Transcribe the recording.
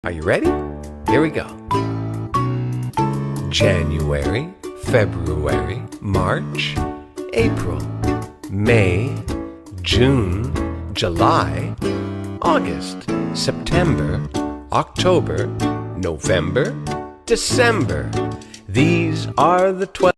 Are you ready? Here we go. January, February, March, April, May, June, July, August, September, October, November, December. These are the 12